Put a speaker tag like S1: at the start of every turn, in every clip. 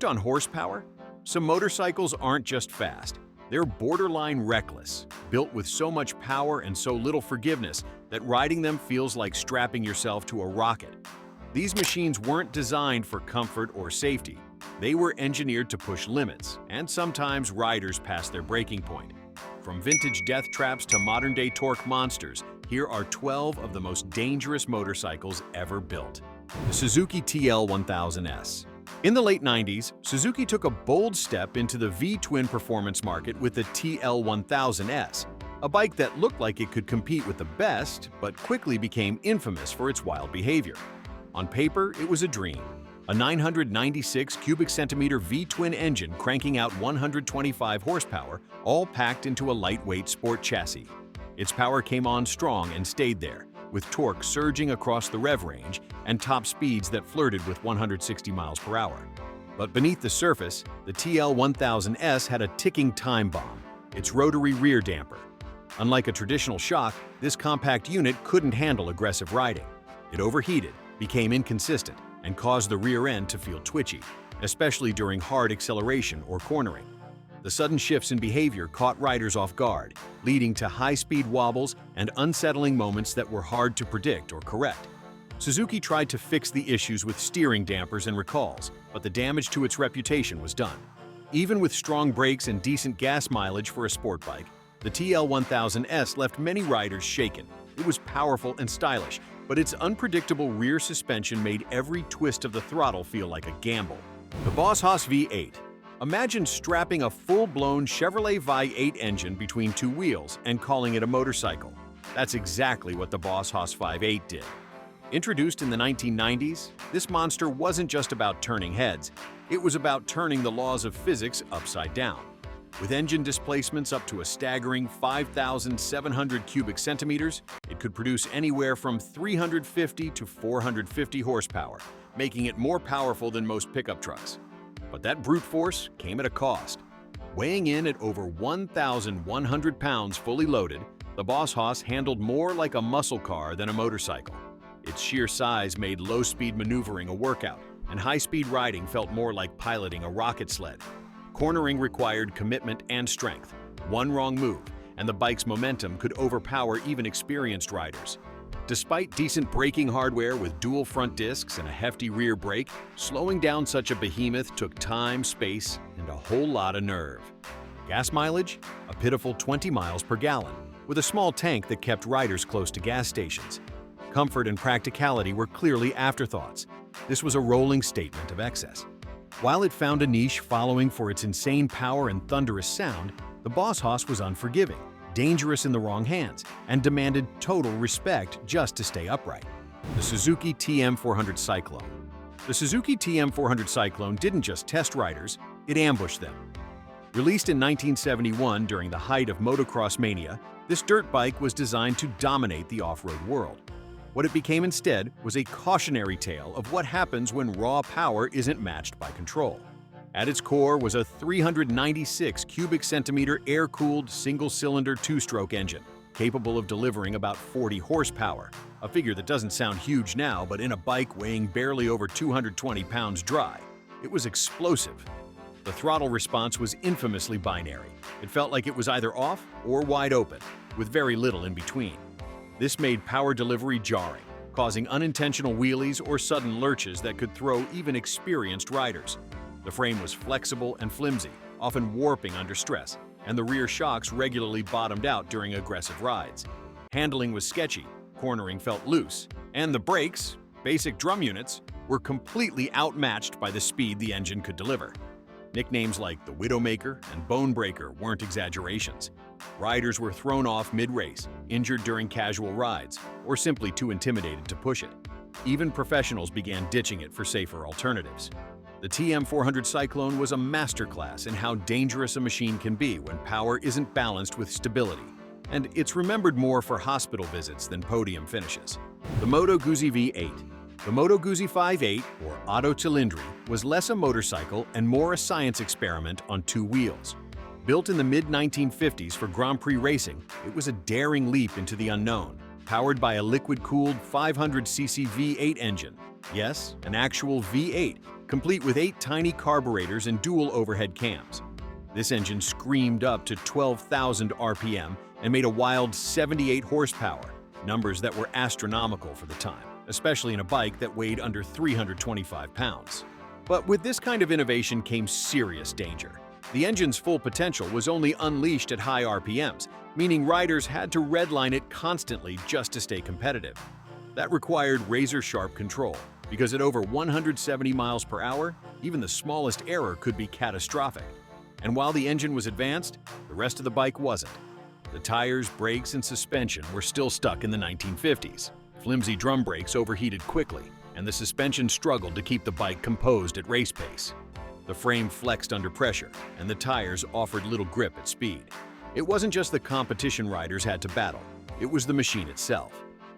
S1: Hooked on horsepower? Some motorcycles aren't just fast. They're borderline reckless, built with so much power and so little forgiveness that riding them feels like strapping yourself to a rocket. These machines weren't designed for comfort or safety. They were engineered to push limits, and sometimes riders pass their breaking point. From vintage death traps to modern-day torque monsters, here are 12 of the most dangerous motorcycles ever built. The Suzuki TL1000S. In the late 90s, Suzuki took a bold step into the V-twin performance market with the TL1000S, a bike that looked like it could compete with the best, but quickly became infamous for its wild behavior. On paper, it was a dream. A 996 cubic centimeter V-twin engine cranking out 125 horsepower, all packed into a lightweight sport chassis. Its power came on strong and stayed there, with torque surging across the rev range and top speeds that flirted with 160 miles per hour. But beneath the surface, the TL1000S had a ticking time bomb, its rotary rear damper. Unlike a traditional shock, this compact unit couldn't handle aggressive riding. It overheated, became inconsistent, and caused the rear end to feel twitchy, especially during hard acceleration or cornering. The sudden shifts in behavior caught riders off guard, leading to high-speed wobbles and unsettling moments that were hard to predict or correct. Suzuki tried to fix the issues with steering dampers and recalls, but the damage to its reputation was done. Even with strong brakes and decent gas mileage for a sport bike, the TL1000S left many riders shaken. It was powerful and stylish, but its unpredictable rear suspension made every twist of the throttle feel like a gamble. The Boss Haas V8. Imagine strapping a full-blown Chevrolet V8 engine between two wheels and calling it a motorcycle. That's exactly what the Boss Haas V8 did. Introduced in the 1990s, this monster wasn't just about turning heads, it was about turning the laws of physics upside down. With engine displacements up to a staggering 5,700 cubic centimeters, it could produce anywhere from 350 to 450 horsepower, making it more powerful than most pickup trucks. But that brute force came at a cost. Weighing in at over 1,100 pounds fully loaded, the Boss Haas handled more like a muscle car than a motorcycle. Its sheer size made low-speed maneuvering a workout, and high-speed riding felt more like piloting a rocket sled. Cornering required commitment and strength. One wrong move, and the bike's momentum could overpower even experienced riders. Despite decent braking hardware with dual front discs and a hefty rear brake, slowing down such a behemoth took time, space, and a whole lot of nerve. Gas mileage? A pitiful 20 miles per gallon, with a small tank that kept riders close to gas stations. Comfort and practicality were clearly afterthoughts. This was a rolling statement of excess. While it found a niche following for its insane power and thunderous sound, the Boss Haas was unforgiving, dangerous in the wrong hands, and demanded total respect just to stay upright. The Suzuki TM400 Cyclone. The Suzuki TM400 Cyclone didn't just test riders, it ambushed them. Released in 1971 during the height of motocross mania, this dirt bike was designed to dominate the off-road world. What it became instead was a cautionary tale of what happens when raw power isn't matched by control. At its core was a 396 cubic centimeter air-cooled single-cylinder two-stroke engine, capable of delivering about 40 horsepower, a figure that doesn't sound huge now, but in a bike weighing barely over 220 pounds dry, it was explosive. The throttle response was infamously binary. It felt like it was either off or wide open, with very little in between. This made power delivery jarring, causing unintentional wheelies or sudden lurches that could throw even experienced riders. The frame was flexible and flimsy, often warping under stress, and the rear shocks regularly bottomed out during aggressive rides. Handling was sketchy, cornering felt loose, and the brakes, basic drum units, were completely outmatched by the speed the engine could deliver. Nicknames like the Widowmaker and Bonebreaker weren't exaggerations. Riders were thrown off mid-race, injured during casual rides, or simply too intimidated to push it. Even professionals began ditching it for safer alternatives. The TM400 Cyclone was a masterclass in how dangerous a machine can be when power isn't balanced with stability, and it's remembered more for hospital visits than podium finishes. The Moto Gui V8. The Moto Gui V8, or Auto Cylindri, was less a motorcycle and more a science experiment on two wheels. Built in the mid-1950s for Grand Prix racing, it was a daring leap into the unknown, powered by a liquid-cooled 500cc V8 engine. Yes, an actual V8, complete with 8 tiny carburetors and dual overhead cams. This engine screamed up to 12,000 RPM and made a wild 78 horsepower, numbers that were astronomical for the time, especially in a bike that weighed under 325 pounds. But with this kind of innovation came serious danger. The engine's full potential was only unleashed at high RPMs, meaning riders had to redline it constantly just to stay competitive. That required razor-sharp control, because at over 170 miles per hour, even the smallest error could be catastrophic. And while the engine was advanced, the rest of the bike wasn't. The tires, brakes, and suspension were still stuck in the 1950s. Flimsy drum brakes overheated quickly, and the suspension struggled to keep the bike composed at race pace. The frame flexed under pressure, and the tires offered little grip at speed. It wasn't just the competition riders had to battle, it was the machine itself.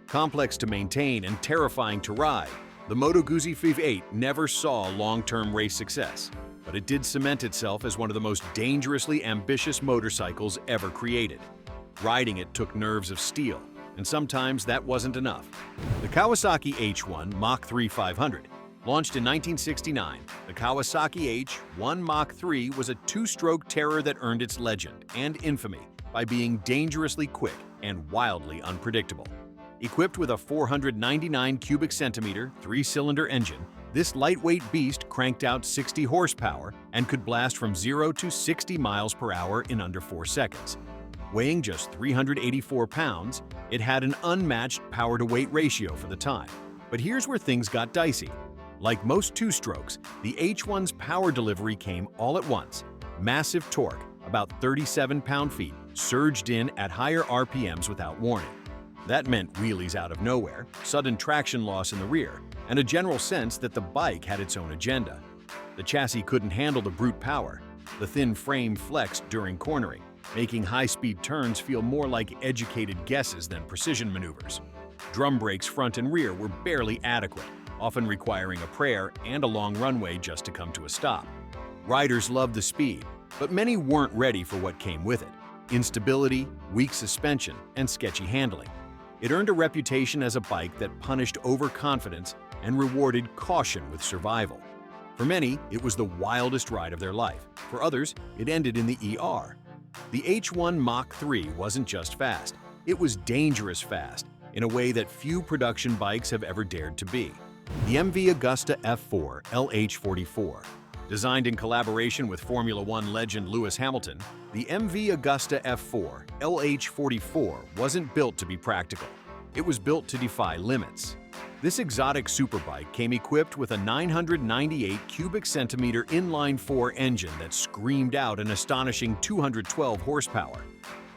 S1: Complex to maintain and terrifying to ride, the Moto Gui V8 never saw long-term race success, but it did cement itself as one of the most dangerously ambitious motorcycles ever created. Riding it took nerves of steel, and sometimes that wasn't enough. The Kawasaki H1 Mach 3 500. Launched in 1969, the Kawasaki H1 Mach 3 was a two-stroke terror that earned its legend and infamy by being dangerously quick and wildly unpredictable. Equipped with a 499 cubic centimeter, 3-cylinder engine, this lightweight beast cranked out 60 horsepower and could blast from 0 to 60 miles per hour in under 4 seconds. Weighing just 384 pounds, it had an unmatched power-to-weight ratio for the time. But here's where things got dicey. Like most two-strokes, the H1's power delivery came all at once. Massive torque, about 37 pound-feet, surged in at higher RPMs without warning. That meant wheelies out of nowhere, sudden traction loss in the rear, and a general sense that the bike had its own agenda. The chassis couldn't handle the brute power. The thin frame flexed during cornering, making high-speed turns feel more like educated guesses than precision maneuvers. Drum brakes front and rear were barely adequate, often requiring a prayer and a long runway just to come to a stop. Riders loved the speed, but many weren't ready for what came with it: instability, weak suspension, and sketchy handling. It earned a reputation as a bike that punished overconfidence and rewarded caution with survival. For many, it was the wildest ride of their life. For others, it ended in the ER. The H1 Mach 3 wasn't just fast, it was dangerous fast, in a way that few production bikes have ever dared to be. The MV Augusta F4 LH44. Designed in collaboration with Formula One legend Lewis Hamilton, the MV Augusta F4 LH44 wasn't built to be practical. It was built to defy limits. This exotic superbike came equipped with a 998 cubic centimeter inline-4 engine that screamed out an astonishing 212 horsepower.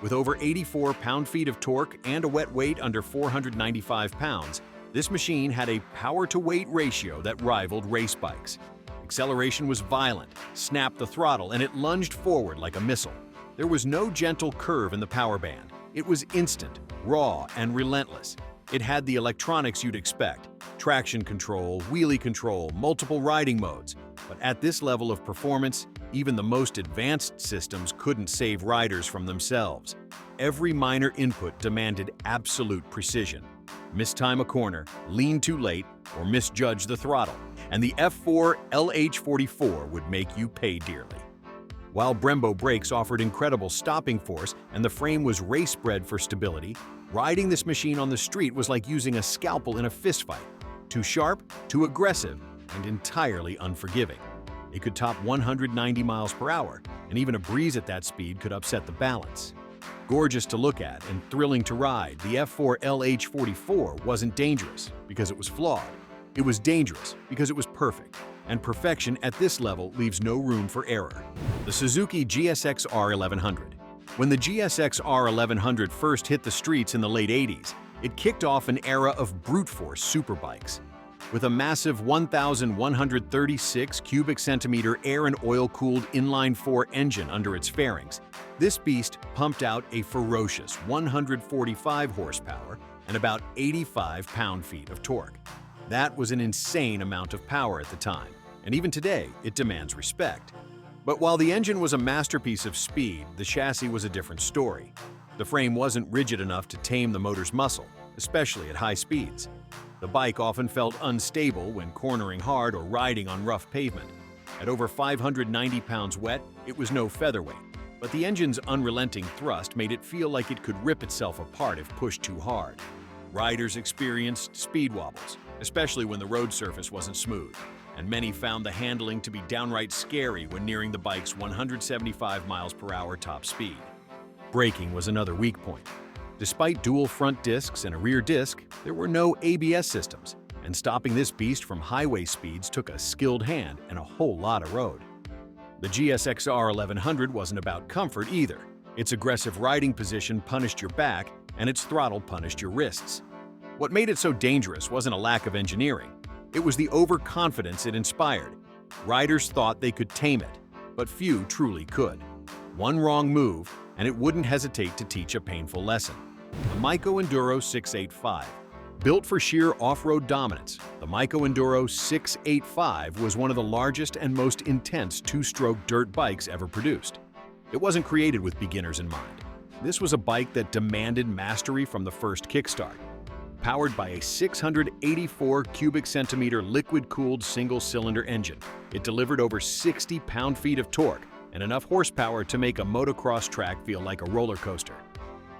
S1: With over 84 pound-feet of torque and a wet weight under 495 pounds, this machine had a power-to-weight ratio that rivaled race bikes. Acceleration was violent, snapped the throttle, and it lunged forward like a missile. There was no gentle curve in the power band. It was instant, raw, and relentless. It had the electronics you'd expect: traction control, wheelie control, multiple riding modes. But at this level of performance, even the most advanced systems couldn't save riders from themselves. Every minor input demanded absolute precision. Mistime a corner, lean too late, or misjudge the throttle, and the F4 LH44 would make you pay dearly. While Brembo brakes offered incredible stopping force and the frame was race-bred for stability, riding this machine on the street was like using a scalpel in a fistfight. Too sharp, too aggressive, and entirely unforgiving. It could top 190 miles per hour, and even a breeze at that speed could upset the balance. Gorgeous to look at and thrilling to ride, the F4 LH44 wasn't dangerous because it was flawed. It was dangerous because it was perfect, and perfection at this level leaves no room for error. The Suzuki GSXR1100. When the GSXR1100 first hit the streets in the late 80s, it kicked off an era of brute force superbikes. With a massive 1,136 cubic centimeter air and oil-cooled inline-4 engine under its fairings, this beast pumped out a ferocious 145 horsepower and about 85 pound-feet of torque. That was an insane amount of power at the time, and even today, it demands respect. But while the engine was a masterpiece of speed, the chassis was a different story. The frame wasn't rigid enough to tame the motor's muscle, especially at high speeds. The bike often felt unstable when cornering hard or riding on rough pavement. At over 590 pounds wet, it was no featherweight, but the engine's unrelenting thrust made it feel like it could rip itself apart if pushed too hard. Riders experienced speed wobbles, especially when the road surface wasn't smooth, and many found the handling to be downright scary when nearing the bike's 175 miles per hour top speed. Braking was another weak point. Despite dual front discs and a rear disc, there were no ABS systems, and stopping this beast from highway speeds took a skilled hand and a whole lot of road. The GSXR1100 wasn't about comfort either. Its aggressive riding position punished your back, and its throttle punished your wrists. What made it so dangerous wasn't a lack of engineering. It was the overconfidence it inspired. Riders thought they could tame it, but few truly could. One wrong move, and it wouldn't hesitate to teach a painful lesson. The Moto Enduro 685. Built for sheer off-road dominance, the Moto Enduro 685 was one of the largest and most intense two-stroke dirt bikes ever produced. It wasn't created with beginners in mind. This was a bike that demanded mastery from the first kickstart. Powered by a 684 cubic centimeter liquid-cooled single-cylinder engine, it delivered over 60 pound-feet of torque and enough horsepower to make a motocross track feel like a roller coaster.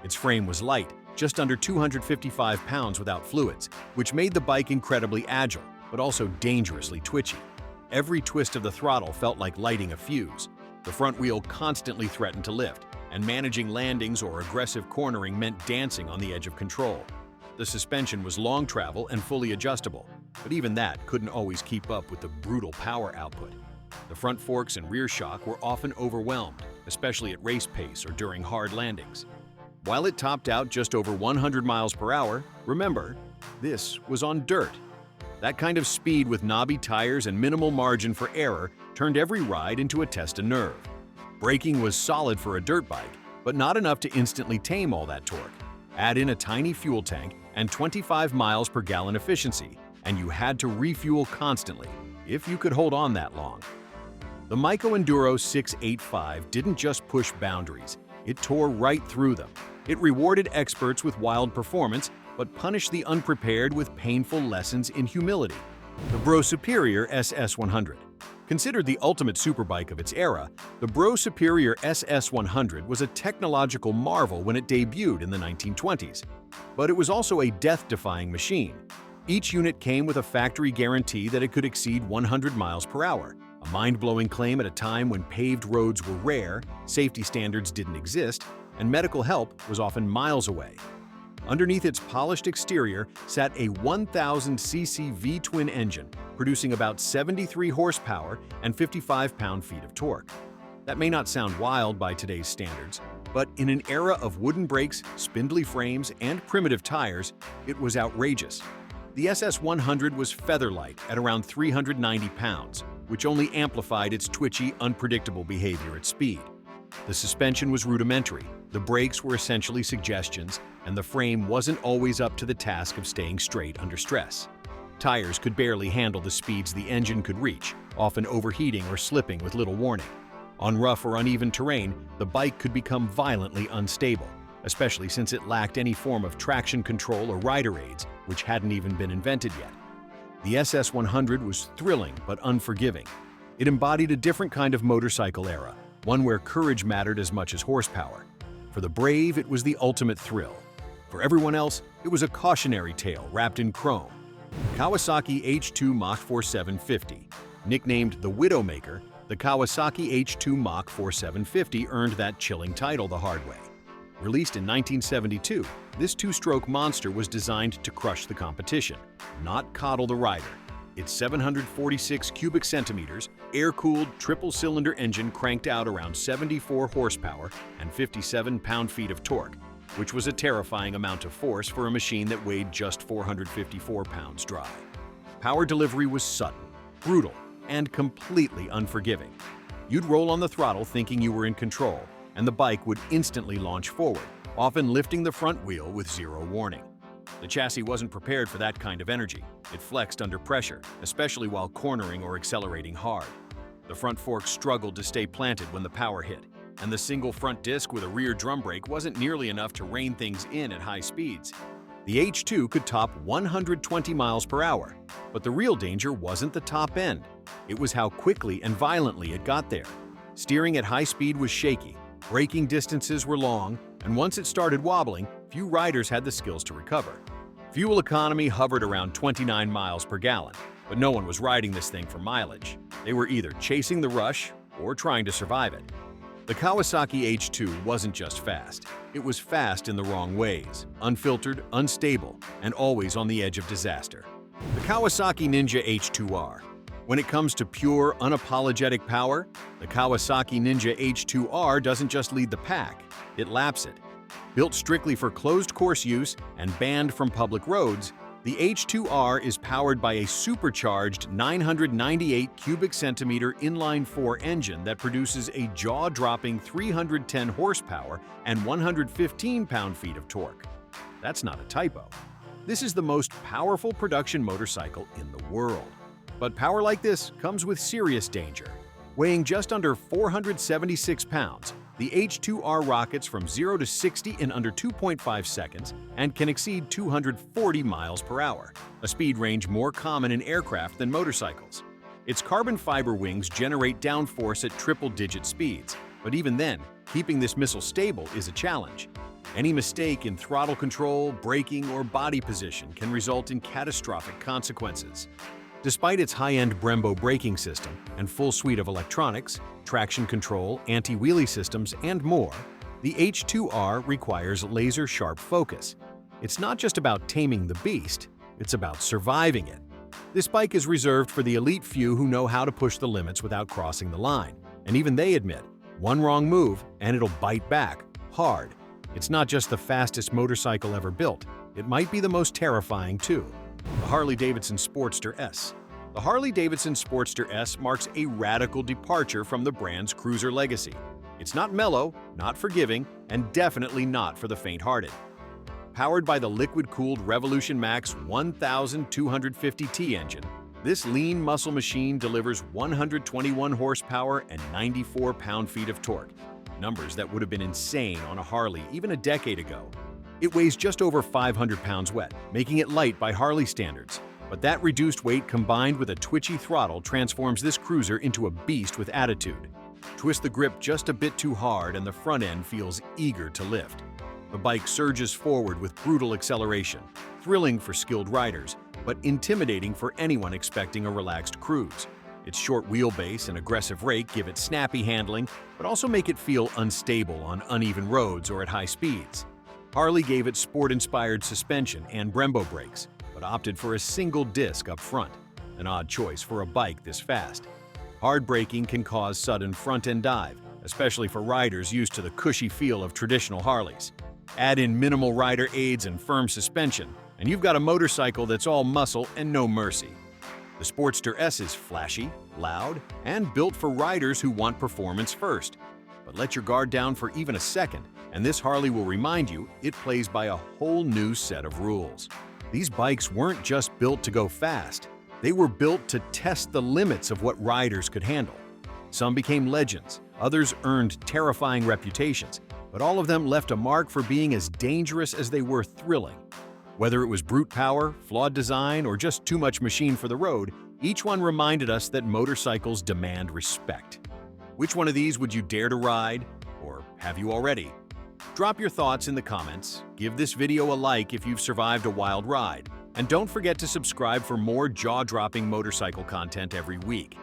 S1: Its frame was light, just under 255 pounds without fluids, which made the bike incredibly agile, but also dangerously twitchy. Every twist of the throttle felt like lighting a fuse. The front wheel constantly threatened to lift, and managing landings or aggressive cornering meant dancing on the edge of control. The suspension was long travel and fully adjustable, but even that couldn't always keep up with the brutal power output. The front forks and rear shock were often overwhelmed, especially at race pace or during hard landings. While it topped out just over 100 miles per hour, remember, this was on dirt. That kind of speed with knobby tires and minimal margin for error turned every ride into a test of nerve. Braking was solid for a dirt bike, but not enough to instantly tame all that torque. Add in a tiny fuel tank and 25 miles per gallon efficiency, and you had to refuel constantly, if you could hold on that long. The Moto Enduro 685 didn't just push boundaries, it tore right through them. It rewarded experts with wild performance, but punished the unprepared with painful lessons in humility. The Superior SS100. Considered the ultimate superbike of its era, the Superior SS100 was a technological marvel when it debuted in the 1920s. But it was also a death-defying machine. Each unit came with a factory guarantee that it could exceed 100 miles per hour, a mind-blowing claim at a time when paved roads were rare, safety standards didn't exist, and medical help was often miles away. Underneath its polished exterior sat a 1,000cc V-twin engine, producing about 73 horsepower and 55 pound-feet of torque. That may not sound wild by today's standards, but in an era of wooden brakes, spindly frames, and primitive tires, it was outrageous. The SS100 was feather-light at around 390 pounds, which only amplified its twitchy, unpredictable behavior at speed. The suspension was rudimentary, the brakes were essentially suggestions, and the frame wasn't always up to the task of staying straight under stress. Tires could barely handle the speeds the engine could reach, often overheating or slipping with little warning. On rough or uneven terrain, the bike could become violently unstable, especially since it lacked any form of traction control or rider aids, which hadn't even been invented yet. The SS100 was thrilling but unforgiving. It embodied a different kind of motorcycle era, one where courage mattered as much as horsepower. For the brave, it was the ultimate thrill. For everyone else, it was a cautionary tale wrapped in chrome. Kawasaki H2 Mach 4750. Nicknamed the Widowmaker, the Kawasaki H2 Mach 4750 earned that chilling title the hard way. Released in 1972, this two-stroke monster was designed to crush the competition, not coddle the rider. Its 746 cubic centimeters, air-cooled triple-cylinder engine cranked out around 74 horsepower and 57 pound-feet of torque, which was a terrifying amount of force for a machine that weighed just 454 pounds dry. Power delivery was sudden, brutal, and completely unforgiving. You'd roll on the throttle thinking you were in control, and the bike would instantly launch forward, often lifting the front wheel with zero warning. The chassis wasn't prepared for that kind of energy. It flexed under pressure, especially while cornering or accelerating hard. The front forks struggled to stay planted when the power hit, and the single front disc with a rear drum brake wasn't nearly enough to rein things in at high speeds. The H2 could top 120 miles per hour, but the real danger wasn't the top end. It was how quickly and violently it got there. Steering at high speed was shaky, braking distances were long, and once it started wobbling, few riders had the skills to recover. Fuel economy hovered around 29 miles per gallon, but no one was riding this thing for mileage. They were either chasing the rush or trying to survive it. The Kawasaki H2 wasn't just fast. It was fast in the wrong ways, unfiltered, unstable, and always on the edge of disaster. The Kawasaki Ninja H2R. When it comes to pure, unapologetic power, the Kawasaki Ninja H2R doesn't just lead the pack, it laps it. Built strictly for closed-course use and banned from public roads, the H2R is powered by a supercharged 998 cubic centimeter inline-4 engine that produces a jaw-dropping 310 horsepower and 115 pound-feet of torque. That's not a typo. This is the most powerful production motorcycle in the world. But power like this comes with serious danger. Weighing just under 476 pounds, the H2R rockets from 0 to 60 in under 2.5 seconds and can exceed 240 miles per hour, a speed range more common in aircraft than motorcycles. Its carbon fiber wings generate downforce at triple-digit speeds, but even then, keeping this missile stable is a challenge. Any mistake in throttle control, braking, or body position can result in catastrophic consequences. Despite its high-end Brembo braking system and full suite of electronics, traction control, anti-wheelie systems, and more, the H2R requires laser-sharp focus. It's not just about taming the beast, it's about surviving it. This bike is reserved for the elite few who know how to push the limits without crossing the line, and even they admit, one wrong move and it'll bite back, hard. It's not just the fastest motorcycle ever built, it might be the most terrifying too. The Harley-Davidson Sportster S. The Harley-Davidson Sportster S marks a radical departure from the brand's cruiser legacy. It's not mellow, not forgiving, and definitely not for the faint-hearted. Powered by the liquid-cooled Revolution Max 1250T engine, this lean muscle machine delivers 121 horsepower and 94 pound-feet of torque, numbers that would have been insane on a Harley even a decade ago. It weighs just over 500 pounds wet, making it light by Harley standards. But that reduced weight combined with a twitchy throttle transforms this cruiser into a beast with attitude. Twist the grip just a bit too hard and the front end feels eager to lift. The bike surges forward with brutal acceleration, thrilling for skilled riders, but intimidating for anyone expecting a relaxed cruise. Its short wheelbase and aggressive rake give it snappy handling, but also make it feel unstable on uneven roads or at high speeds. Harley gave it sport-inspired suspension and Brembo brakes, but opted for a single disc up front, an odd choice for a bike this fast. Hard braking can cause sudden front-end dive, especially for riders used to the cushy feel of traditional Harleys. Add in minimal rider aids and firm suspension, and you've got a motorcycle that's all muscle and no mercy. The Sportster S is flashy, loud, and built for riders who want performance first. But let your guard down for even a second, and this Harley will remind you it plays by a whole new set of rules. These bikes weren't just built to go fast, they were built to test the limits of what riders could handle. Some became legends, others earned terrifying reputations, but all of them left a mark for being as dangerous as they were thrilling. Whether it was brute power, flawed design, or just too much machine for the road, each one reminded us that motorcycles demand respect. Which one of these would you dare to ride? Or have you already? Drop your thoughts in the comments, give this video a like if you've survived a wild ride, and don't forget to subscribe for more jaw-dropping motorcycle content every week.